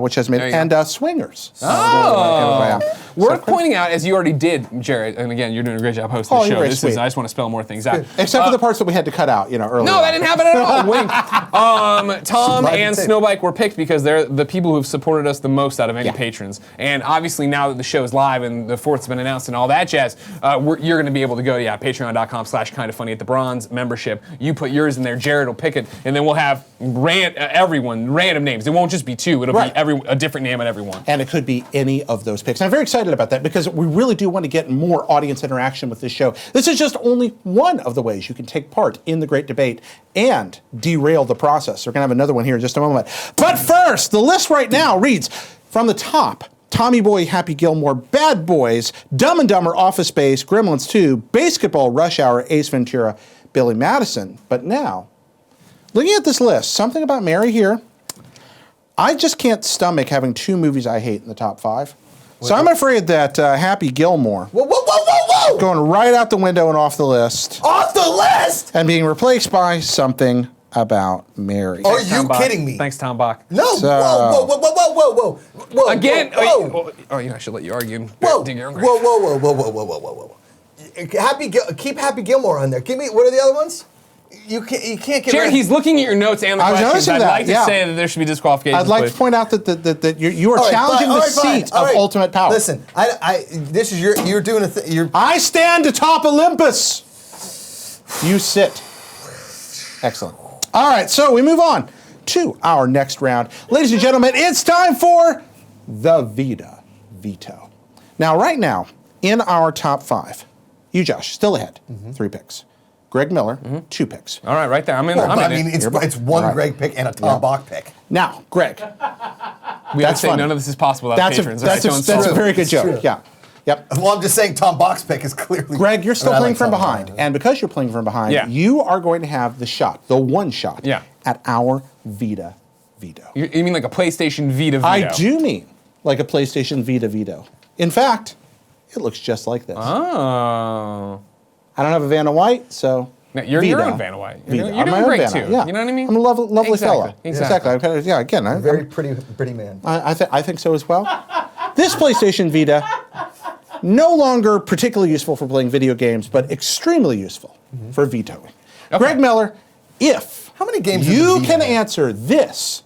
which has made, and Swingers. Worth pointing out, as you already did, Jared, and again, you're doing a great job hosting the show. I just want to spell more things out. Except for the parts that we had to cut out, earlier. No, that didn't happen at all. Wink. Tom and Snowbike were picked because they're the people who've supported us the most out of any patrons. And obviously, now that the show is live and the 4th's been announced and all that jazz, you're going to be able to go to patreon.com/kindafunny at the bronze membership. You put yours in there, Jared will pick it, and then we'll have random names. It won't just be 2. It'll be a different name at every one. And it could be any of those picks. And I'm very excited about that because we really do want to get more audience interaction with this show. This is just only one of the ways you can take part in the great debate and derail the process. We're going to have another one here in just a moment. But first, the list right now reads, from the top, Tommy Boy, Happy Gilmore, Bad Boys, Dumb and Dumber, Office Space, Gremlins 2, Basketball, Rush Hour, Ace Ventura, Billy Madison. But now, looking at this list, Something About Mary here, I just can't stomach having 2 movies I hate in the top 5. So I'm afraid that Happy Gilmore going right out the window and off the list. Off the list? And being replaced by Something About Mary. Are you kidding me? Thanks, Tom Bach. No, whoa. Again, whoa. I should let you argue. Whoa. Keep Happy Gilmore on there. Give me, what are the other ones? You can't get Jared, he's looking at your notes and the questions. I'd like to say that there should be disqualifications. I'd like to point out that you are challenging the seat of ultimate power. Listen, this is you're doing a thing. I stand atop Olympus. You sit. Excellent. All right, so we move on to our next round. Ladies and gentlemen, it's time for the Vita Veto. Now, right now, in our top 5, you, Josh, still ahead, 3 picks. Greg Miller, 2 picks. All right, right there. I'm in. Well, I'm I in mean, it. it's one Right. Greg pick and a Tom Bach pick. Now, Greg, We that's would say funny. none of this is possible without patrons. that's a very good joke. true. Yeah. Yep. Well, I'm just saying Tom Bach's pick is clearly. Greg, you're still I mean, I playing like from Tom behind. Bach. And because you're playing from behind, Yeah. you are going to have the one shot Yeah. at our Vita Veto. You mean like a PlayStation Vita Veto? I do mean like a PlayStation Vita Veto. In fact, it looks just like this. Oh. I don't have a Vanna White, so. No, you're Vita. your own Vanna White. You're, Vita. you're I'm my doing own great Vanna, too. yeah. You know what I mean? I'm a lovely Exactly, fellow. exactly. I'm kind of, yeah, again, Very pretty man. I think so as well. This PlayStation Vita, no longer particularly useful for playing video games, but extremely useful for vetoing. Okay. Greg Miller, if How many games does you the Vita can have? answer this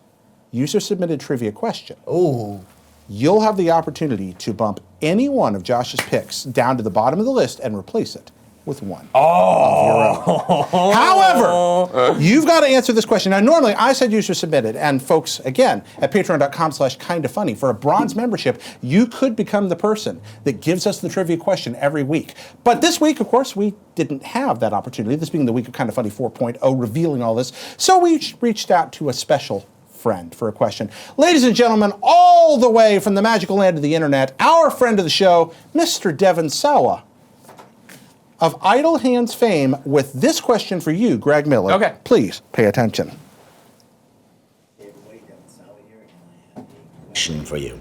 user-submitted trivia question, Oh. you'll have the opportunity to bump any one of Josh's picks down to the bottom of the list and replace it with one of your own. However, you've got to answer this question. Now, normally I said user submitted, and folks, again, at patreon.com/kindafunny, for a bronze membership, you could become the person that gives us the trivia question every week. But this week, of course, we didn't have that opportunity, this being the week of Kinda Funny 4.0, revealing all this. So we reached out to a special friend for a question. Ladies and gentlemen, all the way from the magical land of the internet, our friend of the show, Mr. Devon Sawa of Idle Hands fame, with this question for you, Greg Miller. Okay. Please pay attention. Question for you.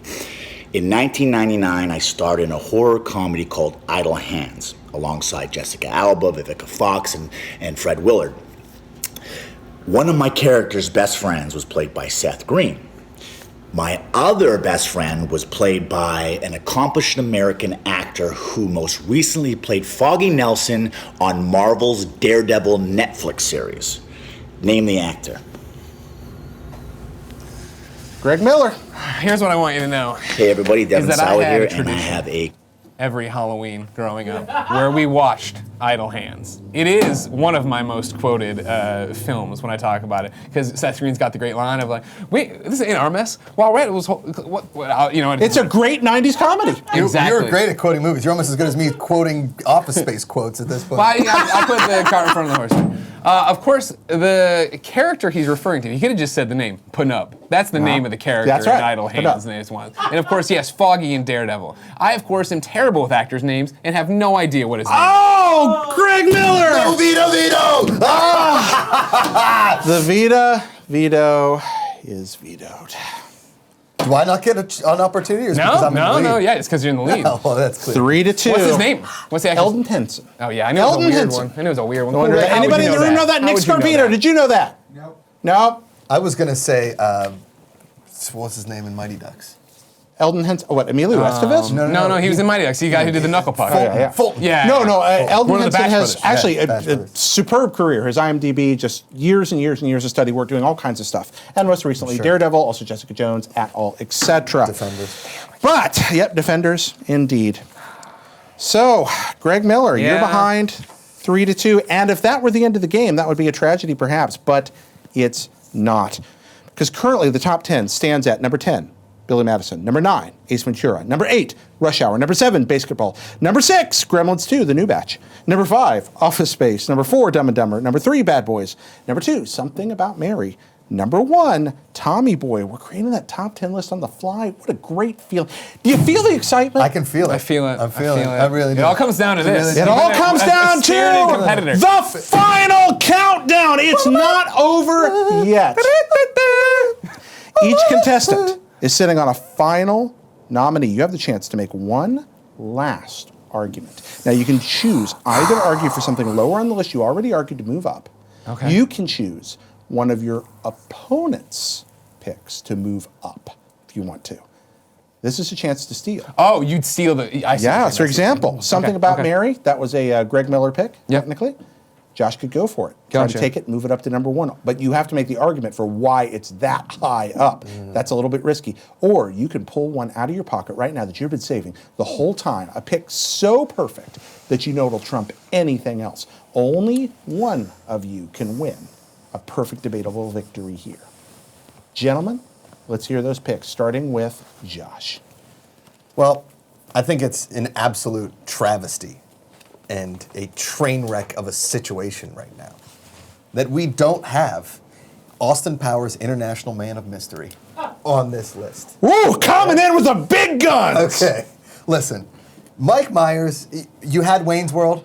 In 1999, I starred in a horror comedy called Idle Hands, alongside Jessica Alba, Vivica Fox, and Fred Willard. One of my character's best friends was played by Seth Green. My other best friend was played by an accomplished American actor who most recently played Foggy Nelson on Marvel's Daredevil Netflix series. Name the actor. Greg Miller. Here's what I want you to know. Hey everybody, Devin that I Sauer had a here, and I tradition. have a Every Halloween growing up, where we watched Idle Hands. It is one of my most quoted films when I talk about it, because Seth Green's got the great line of like, "Wait, this ain't our mess." While we're at it, was you know, It's a great 90s comedy. Exactly. You're great at quoting movies. You're almost as good as me quoting Office Space quotes at this point. Well, I put the cart in front of the horse. Of course, the character he's referring to, he could have just said the name, Panub. That's the name of the character That's right, in Idle Panub. Hands. And, and of course, yes, Foggy and Daredevil. I, of course, am terrible with actors' names and have no idea what his name is. Oh, Greg Miller! No, Vito! The Vita Veto is vetoed. Do I not get an opportunity? Or is it because I'm in the lead? Yeah, it's because you're in the lead. Oh, well, that's clear. 3-2. What's his name? What's the actor's Eldon Henson. Oh, yeah, I knew it was a Eldon weird Henson. one. I knew it was a weird one. Wonder- How would Anybody you in the room know that? How Nick would you know Scarpino, that? did you know that? Nope. No? I was going to say, what's his name in Mighty Ducks? Eldon Henson. What, Emilio Estevez? No, he was in Mighty Ducks. He got who did the knuckle puck. Fulton. Yeah. No, Eldon One of the Henson Bash has brothers. actually Yeah, Bash a brothers. superb career. His IMDb, just years and years and years of study work doing all kinds of stuff. And most recently, Daredevil, also Jessica Jones, et al., etc. Defenders. But, yep, Defenders, indeed. So, Greg Miller, you're Yeah. behind 3-2. And if that were the end of the game, that would be a tragedy perhaps, but it's not. Because currently the top 10 stands at number 10, Billy Madison. Number 9, Ace Ventura. Number 8, Rush Hour. Number 7, Basketball. Number 6, Gremlins 2, The New Batch. Number 5, Office Space. Number 4, Dumb and Dumber. Number 3, Bad Boys. Number 2, Something About Mary. Number 1, Tommy Boy. We're creating that top 10 list on the fly. What a great feeling. Do you feel the excitement? I can feel it. I feel it. I'm feeling it. I really do. It all comes down to this. It all comes down spirited to competitor. the final countdown. It's not over yet. Each contestant is sitting on a final nominee. You have the chance to make one last argument. Now, you can choose either argue for something lower on the list you already argued to move up. Okay. You can choose one of your opponent's picks to move up if you want to. This is a chance to steal. Oh, you'd steal the. I see Yeah, what so for you're saying. example, Something About okay. Mary, that was a Greg Miller pick, Yep. technically. Josh could go for it. Try to Gotcha. take it, move it up to number 1. But you have to make the argument for why it's that high up. That's a little bit risky. Or you can pull one out of your pocket right now that you've been saving the whole time. A pick so perfect that you know it'll trump anything else. Only one of you can win a perfect debatable victory here. Gentlemen, let's hear those picks, starting with Josh. Well, I think it's an absolute travesty and a train wreck of a situation right now that we don't have Austin Powers International Man of Mystery on this list. Woo, coming in with the big guns! Okay, listen. Mike Myers, you had Wayne's World.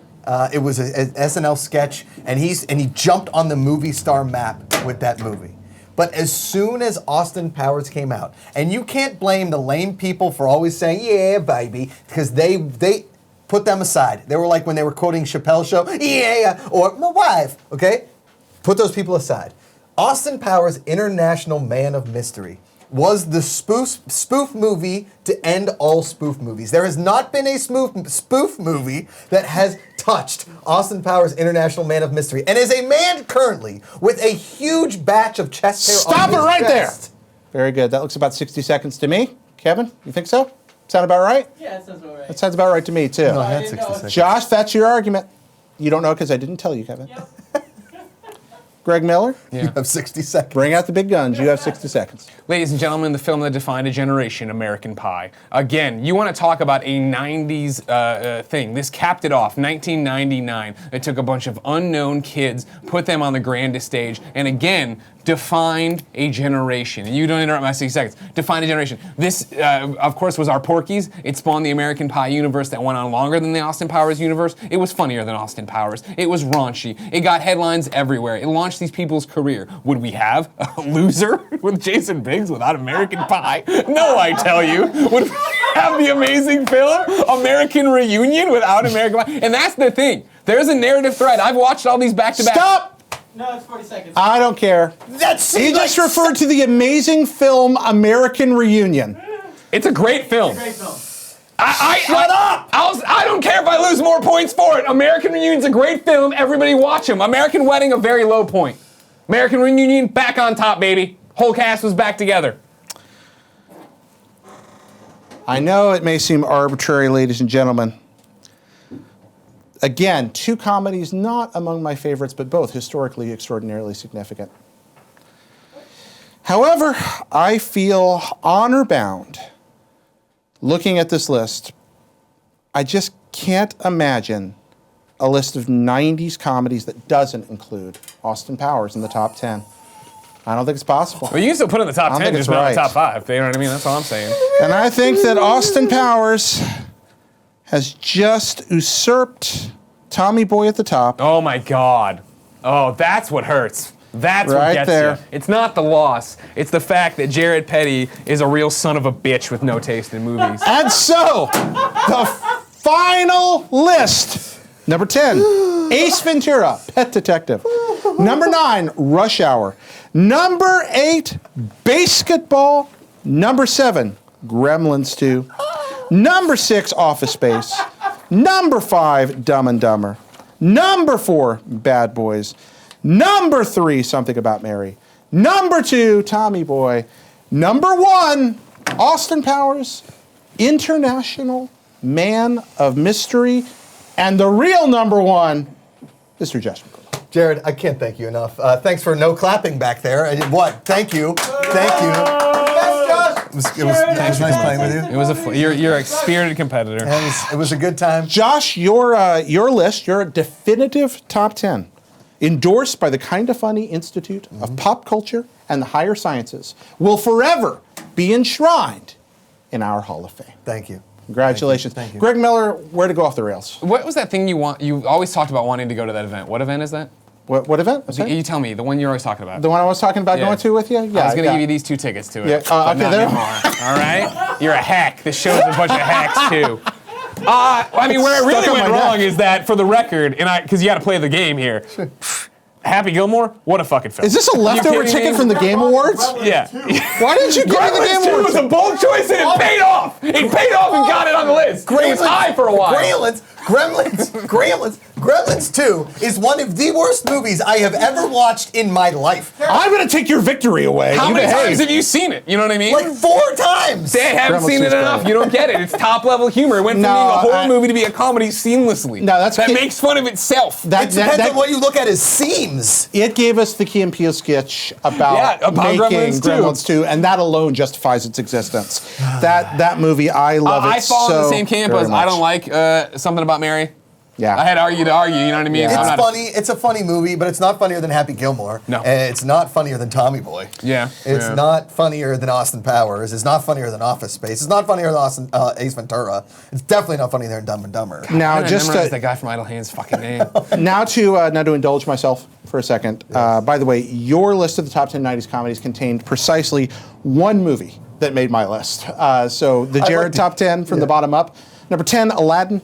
It was an SNL sketch, and he jumped on the movie star map with that movie. But as soon as Austin Powers came out, and you can't blame the lame people for always saying, yeah, baby, because they put them aside. They were like when they were quoting Chappelle's show, yeah, or my wife, okay? Put those people aside. Austin Powers International Man of Mystery was the spoof movie to end all spoof movies. There has not been a spoof movie that has touched Austin Powers International Man of Mystery. And as a man currently with a huge batch of chest hair Stop on his it right chest, there. Very good. That looks about 60 seconds to me. Kevin, you think so? Sound about right? Yeah, that sounds about right. That sounds about right to me, too. No, I had didn't 60 know. seconds. Josh, that's your argument. You don't know because I didn't tell you, Kevin. Yep. Greg Miller, You have 60 seconds. bring out the big guns. You have 60 seconds. Ladies and gentlemen, the film that defined a generation, American Pie. Again, you want to talk about a 90s thing. This capped it off, 1999. It took a bunch of unknown kids, put them on the grandest stage, and again, defined a generation. And you don't interrupt my 60 seconds. Defined a generation. This, of course, was our Porky's. It spawned the American Pie universe that went on longer than the Austin Powers universe. It was funnier than Austin Powers. It was raunchy. It got headlines everywhere. It launched these people's career. Would we have a loser with Jason Biggs without American Pie? No, I tell you. Would we have the amazing film American Reunion without American Pie? And that's the thing. There's a narrative thread. I've watched all these back-to-back. Stop! No, it's 40 seconds. I don't care. He just referred to the amazing film American Reunion. It's a great film. Great film. Shut up! I don't care if I lose more points for it. American Reunion's a great film. Everybody watch him. American Wedding, a very low point. American Reunion, back on top, baby. Whole cast was back together. I know it may seem arbitrary, ladies and gentlemen. Again, two comedies not among my favorites, but both historically extraordinarily significant. However, I feel honor-bound looking at this list. I just can't imagine a list of 90s comedies that doesn't include Austin Powers in the top 10. I don't think it's possible. Well, you can still put it in the top 10, think just it's not in right. the top 5. You know what I mean? That's all I'm saying. And I think that Austin Powers has just usurped Tommy Boy at the top. Oh my God. Oh, that's what hurts. That's Right what gets there. you. It's not the loss. It's the fact that Jared Petty is a real son of a bitch with no taste in movies. And so, the final list. Number 10, Ace Ventura, Pet Detective. Number 9, Rush Hour. Number 8, Basketball. Number 7, Gremlins 2. Number 6, Office Space. Number 5, Dumb and Dumber. Number 4, Bad Boys. Number 3, Something About Mary. Number 2, Tommy Boy. Number 1, Austin Powers, International Man of Mystery. And the real number 1, Mr. Josh McCool. Jared, I can't thank you enough. Thanks for no clapping back there. What? Thank you. Thank you. It was nice playing with you. It was you're a spirited competitor. It was a good time. Josh, your list, your definitive top 10, endorsed by the Kinda Funny Institute of Pop Culture and the Higher Sciences, will forever be enshrined in our Hall of Fame. Thank you. Congratulations. Thank you. Greg Miller, where to go off the rails? What was that thing you always talked about wanting to go to that event? What event is that? What event? I'm sorry? You tell me, the one you're always talking about. The one I was talking about Yeah. going to with you? Yeah. I was going to give you these 2 tickets to it. Yeah, but okay, not there- anymore. All right? You're a hack. This show's a bunch of hacks, too. I mean, where it really Stuck on went my wrong neck. is that, for the record, because you got to play the game here. Happy Gilmore, what a fucking film. Is this a leftover kidding ticket me? from the Game Awards? Yeah. Why didn't you give me the Gremlins Game 2 Awards? was a bold choice and it paid off. It paid off and got it on the list. It was high for a while. Gremlins. Gremlins 2 is one of the worst movies I have ever watched in my life. I'm going to take your victory away. How You many behave. times have you seen it? You know what I mean? Like 4 times. They haven't Gremlins seen it 2 is enough. great. You don't get it. It's top level humor. It went from No, being a horror I- movie to be a comedy seamlessly. No, that's that kid- makes fun of itself. It depends on what you look at as seams. It gave us the Key and Peele sketch about, Yeah, about making Gremlins 2. 2, and that alone justifies its existence. That movie, I love it I fall in the so same camp very as I much. don't like Something About Mary. Yeah. I had to argue, you know what I mean? Yeah. I'm It's not- funny. It's a funny movie, but it's not funnier than Happy Gilmore. No. It's not funnier than Tommy Boy. Yeah. It's yeah. not funnier than Austin Powers. It's not funnier than Office Space. It's not funnier than Ace Ventura. It's definitely not funnier than Dumb and Dumber. Now, I just memorized that guy from Idle Hands' fucking name. now to indulge myself for a second. By the way, your list of the top 10 90s comedies contained precisely one movie that made my list. So the Jared top 10 from the bottom up. Number 10, Aladdin.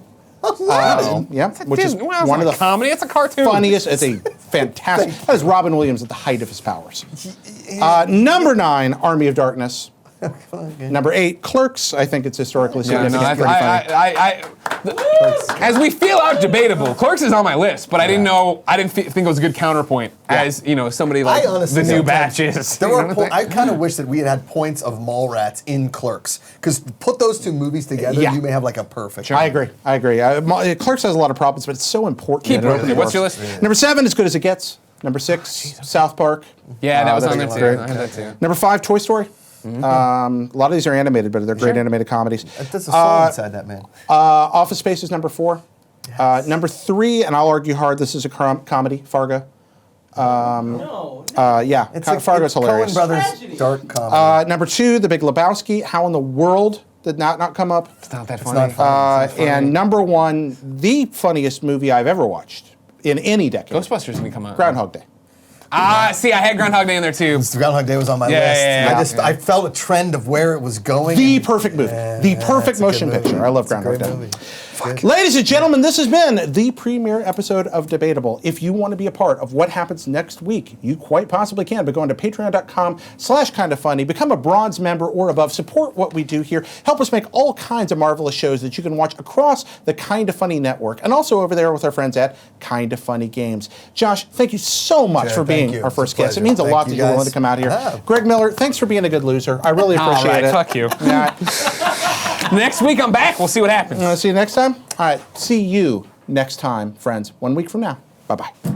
Yeah, which is Disney. Well, it's one of not the a comedy. It's a cartoon. funniest. It's a fantastic. That is Robin Williams at the height of his powers. Number 9, Army of Darkness. Number 8, Clerks. I think it's historically Yeah, significant. no, pretty funny. as we feel out Debatable, Clerks is on my list, but I didn't know, I didn't think it was a good counterpoint as, you know, somebody like I honestly the new sometimes- batches. There You know were. what I'm saying? I kind of wish that we had points of Mallrats in Clerks, because put those 2 movies together, Yeah. you may have like a perfect. I agree. Clerks has a lot of problems, but it's so important. Keep that it rolling. opens What's your doors. list? Number 7, As Good as It Gets. Number 6, South Park. Yeah, that was that's on there great. too. I had that too. Number 5, Toy Story. A lot of these are animated, but they're great animated comedies. There's a soul inside that man. Office Space is number 4. Number 3, and I'll argue hard, this is a comedy, Fargo. No. Yeah, Fargo's hilarious. Coen Brothers Tragedy. dark comedy. Number 2, The Big Lebowski. How in the world did not come up? It's not that It's funny. not fun. It's not funny. And number 1, the funniest movie I've ever watched in any decade. Ghostbusters didn't come out. Groundhog Day. See, I had Groundhog Day in there too. Groundhog Day was on my Yeah, list. yeah, yeah. I felt a trend of where it was going. The and- perfect movie. The Yeah, perfect it's a good motion movie. picture. I love It's a Groundhog great Day. movie. Good. Ladies and gentlemen, this has been the premiere episode of Debatable. If you want to be a part of what happens next week, you quite possibly can by going to patreon.com/kindafunny, become a bronze member or above, support what we do here, help us make all kinds of marvelous shows that you can watch across the Kinda Funny network, and also over there with our friends at Kinda Funny Games. Josh, thank you so much Jared, for being thank you. our It's a first guest. It pleasure. means a Thank lot you, that you're willing guys. to come out here. Ah. Greg Miller, thanks for being a good loser. I really All appreciate right, it. fuck you. Yeah. Next week I'm back. We'll see what happens. See you next time? All right, see you next time, friends. 1 week from now. Bye-bye.